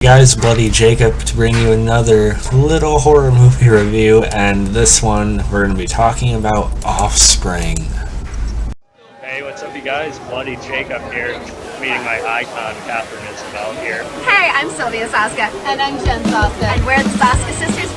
Guys, Bloody Jacob to bring you another little horror movie review, and this one we're going to be talking about Offspring. Hey, what's up, you guys? Bloody Jacob here, meeting my icon, Catherine Isabel here. Hey, I'm Sylvia Saska. And I'm Jen Saska. And we're the Saska Sisters.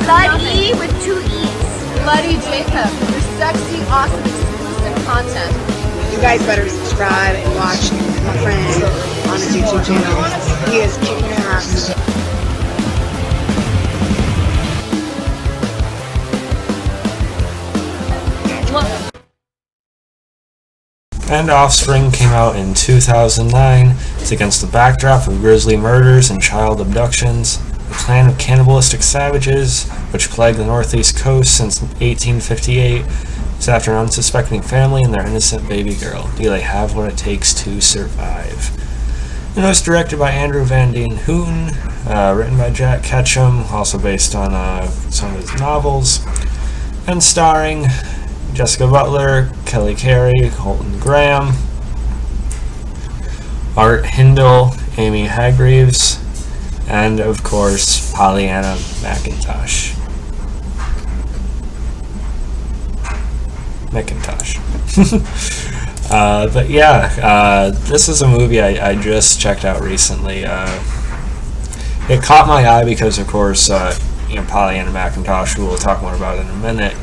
Bloody with two E's. Bloody Jacob, for sexy, awesome, exclusive content. You guys better subscribe and watch my friend on his YouTube channel. He is kicking ass. And Offspring came out in 2009. It's against the backdrop of grisly murders and child abductions. A clan of cannibalistic savages, which plagued the northeast coast since 1858, is after an unsuspecting family and their innocent baby girl. Do they have what it takes to survive? And it was directed by Andrew Van Den Houten, written by Jack Ketchum, also based on some of his novels, and starring Jessica Butler, Kelly Carey, Holton Graham, Art Hindle, Amy Hargreaves, and of course Pollyanna McIntosh. But yeah, this is a movie I just checked out recently. It caught my eye because, of course, Pollyanna McIntosh, who we'll talk more about in a minute.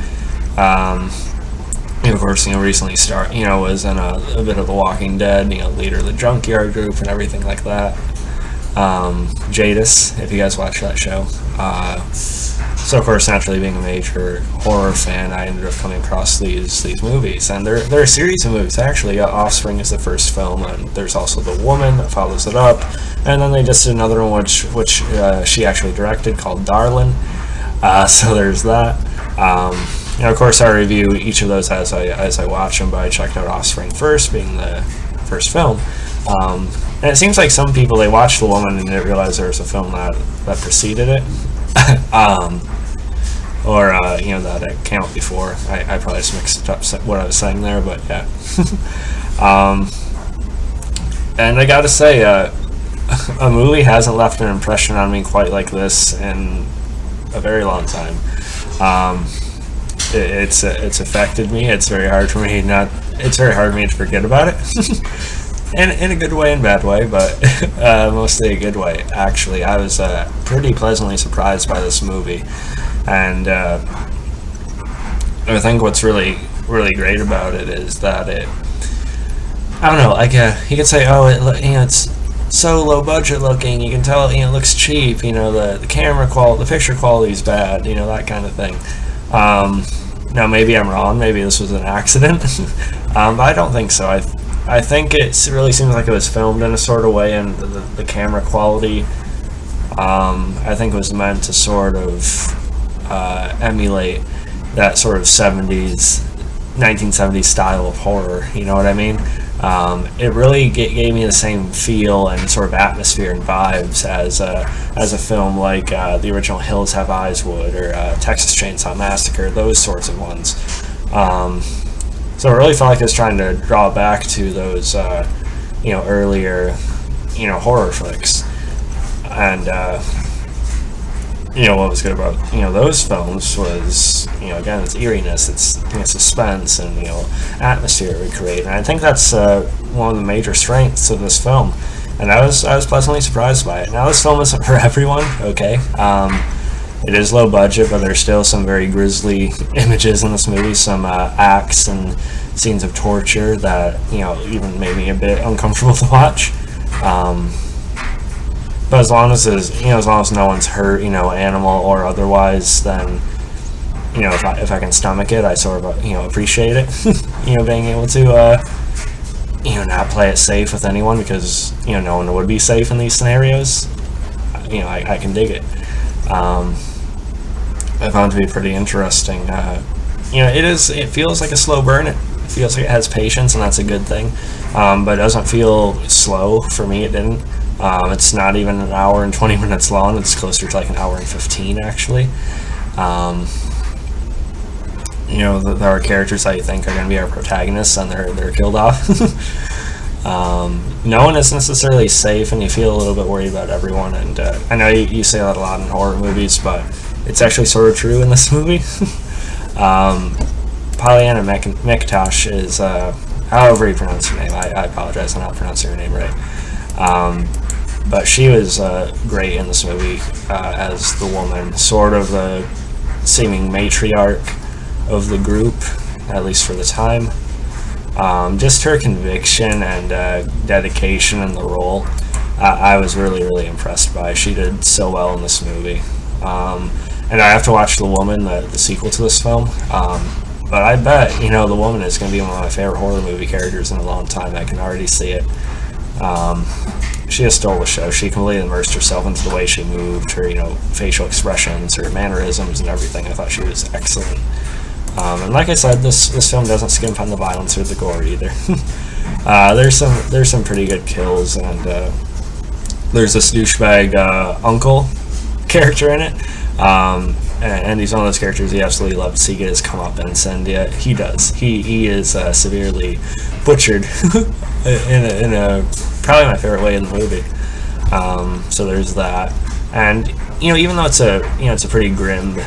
Of course, recently was in a bit of The Walking Dead, leader of the Junkyard Group and everything like that. Jadis, if you guys watch that show. So of course, naturally being a major horror fan, I ended up coming across these movies, and they're a series of movies. Actually, Offspring is the first film, and there's also The Woman that follows it up, and then they just did another one which she actually directed called Darlin. So there's that. Of course, I review each of those as I watch them, but I checked out Offspring first, being the first film. And it seems like some people, they watched The Woman and didn't realize there was a film that preceded it. That it came out before. I probably just mixed up what I was saying there, but yeah. And I gotta say, a movie hasn't left an impression on me quite like this in a very long time. It's affected me. It's very hard for me to forget about it. In a good way and bad way, but mostly a good way. Actually, I was pretty pleasantly surprised by this movie, and I think what's really great about it is that I don't know, like you could say, it's so low budget looking. You can tell, it looks cheap. The camera quality, the picture quality is bad. That kind of thing. Now maybe I'm wrong. Maybe this was an accident, but I don't think so. I think it really seems like it was filmed in a sort of way, and the camera quality, I think it was meant to sort of emulate that sort of 1970s style of horror, you know what I mean? It really gave me the same feel and sort of atmosphere and vibes as a film like the original Hills Have Eyes would, or Texas Chainsaw Massacre, those sorts of ones. So it really felt like it was trying to draw back to those, earlier, horror flicks. And, what was good about, those films was, again, its eeriness, its suspense, and, atmosphere it would create. And I think that's one of the major strengths of this film. And I was pleasantly surprised by it. Now, this film isn't for everyone, okay? It is low budget, but there's still some very grisly images in this movie, some acts and scenes of torture that, even made me a bit uncomfortable to watch. But as long as no one's hurt, animal or otherwise, then, if I can stomach it, I sort of, appreciate it. Being able to, not play it safe with anyone, because no one would be safe in these scenarios. I can dig it. I found it to be pretty interesting. It feels like a slow burn. It feels like it has patience, and that's a good thing. But it doesn't feel slow. For me, it didn't. It's not even an hour and 20 minutes long. It's closer to like an hour and 15, actually. There are characters that you think are going to be our protagonists, and they're killed off. No one is necessarily safe, and you feel a little bit worried about everyone. And I know you say that a lot in horror movies, but it's actually sort of true in this movie. Pollyanna McIntosh is, however you pronounce her name, I apologize, I'm not pronouncing her name right. But she was great in this movie as the woman, sort of the seeming matriarch of the group, at least for the time. Just her conviction and dedication in the role, I was really, really impressed by. She did so well in this movie. And I have to watch The Woman, the sequel to this film. But I bet, The Woman is going to be one of my favorite horror movie characters in a long time. I can already see it. She just stole the show. She completely immersed herself into the way she moved, her, facial expressions, her mannerisms, and everything. I thought she was excellent. And like I said, this film doesn't skimp on the violence or the gore either. There's some pretty good kills, and there's this douchebag uncle character in it. And he's one of those characters you absolutely love to see get his comeuppance, and yeah, he does. He is severely butchered in a probably my favorite way in the movie. So there's that, and even though it's a pretty grim,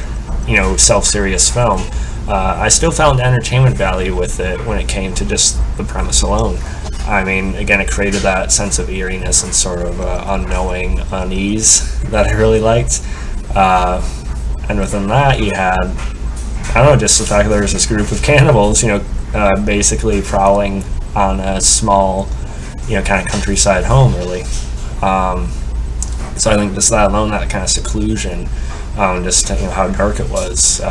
self-serious film, I still found entertainment value with it when it came to just the premise alone. I mean, again, it created that sense of eeriness and sort of unknowing unease that I really liked. And within that, you had, I don't know, just the fact that there was this group of cannibals, basically prowling on a small, kind of countryside home, really. So I think just that alone, that kind of seclusion, just how dark it was,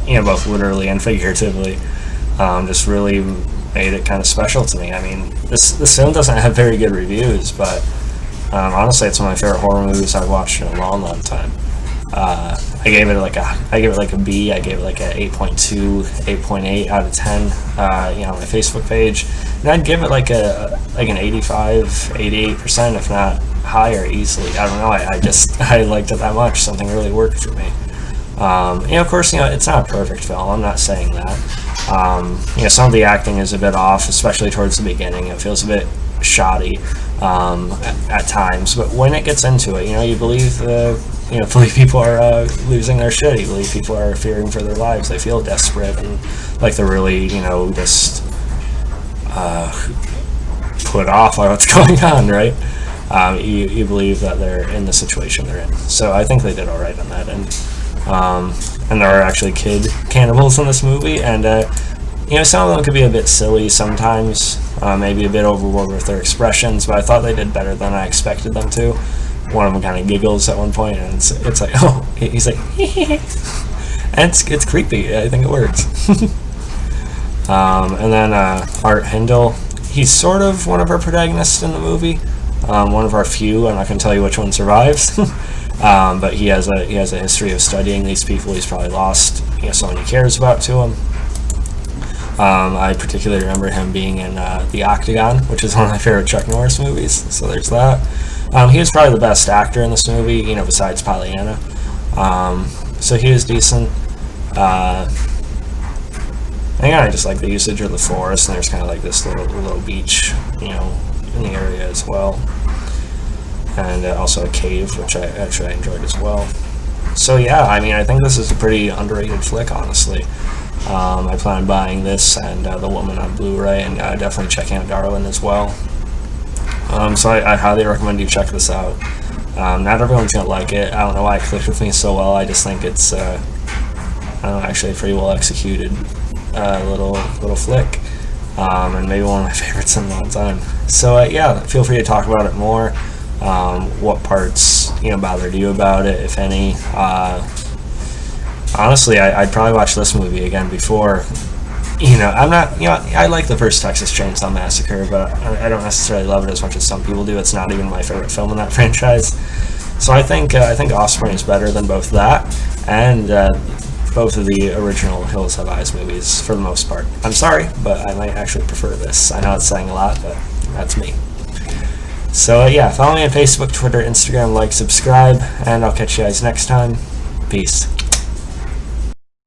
both literally and figuratively, just really made it kind of special to me. I mean, this film doesn't have very good reviews, but honestly, it's one of my favorite horror movies I've watched in a long, long time. I gave it like a B. I gave it like a 8.2, 8.8 out of 10. On my Facebook page, and I'd give it like an 85, 88%, if not higher, easily. I don't know. I liked it that much. Something really worked for me. Of course, it's not a perfect film. I'm not saying that. Some of the acting is a bit off, especially towards the beginning. It feels a bit shoddy at times, but when it gets into it, you believe believe people are losing their shit. You believe people are fearing for their lives. They feel desperate and like they're really, just put off by what's going on, right? You believe that they're in the situation they're in. So I think they did all right on that end. And there are actually kid cannibals in this movie, and some of them could be a bit silly sometimes, maybe a bit overboard with their expressions, but I thought they did better than I expected them to. One of them kind of giggles at one point, and it's like, oh, he's like, and it's creepy. I think it works. And then Art Hindle, he's sort of one of our protagonists in the movie, one of our few. I'm not going to tell you which one survives. But he has a history of studying these people. He's probably lost someone he cares about to him. I particularly remember him being in The Octagon, which is one of my favorite Chuck Norris movies. So there's that. He was probably the best actor in this movie, besides Pollyanna. So he was decent. I just like the usage of the forest, and there's kind of like this little beach, in the area as well. And also a cave, which I enjoyed as well. So yeah, I think this is a pretty underrated flick, honestly. I plan on buying this and The Woman on Blu-ray, and definitely checking out Darwin as well. So I highly recommend you check this out. Not everyone's gonna like it. I don't know why it clicked with me so well. I just think it's actually a pretty well executed little flick, and maybe one of my favorites in a long time. So yeah, feel free to talk about it more. What parts bothered you about it, if any. Honestly, I'd probably watch this movie again before. I'm not. I like the first Texas Chainsaw Massacre, but I don't necessarily love it as much as some people do. It's not even my favorite film in that franchise. So I think Offspring is better than both that and both of the original Hills Have Eyes movies for the most part. I'm sorry, but I might actually prefer this. I know it's saying a lot, but that's me. So yeah, follow me on Facebook, Twitter, Instagram, like, subscribe, and I'll catch you guys next time. Peace.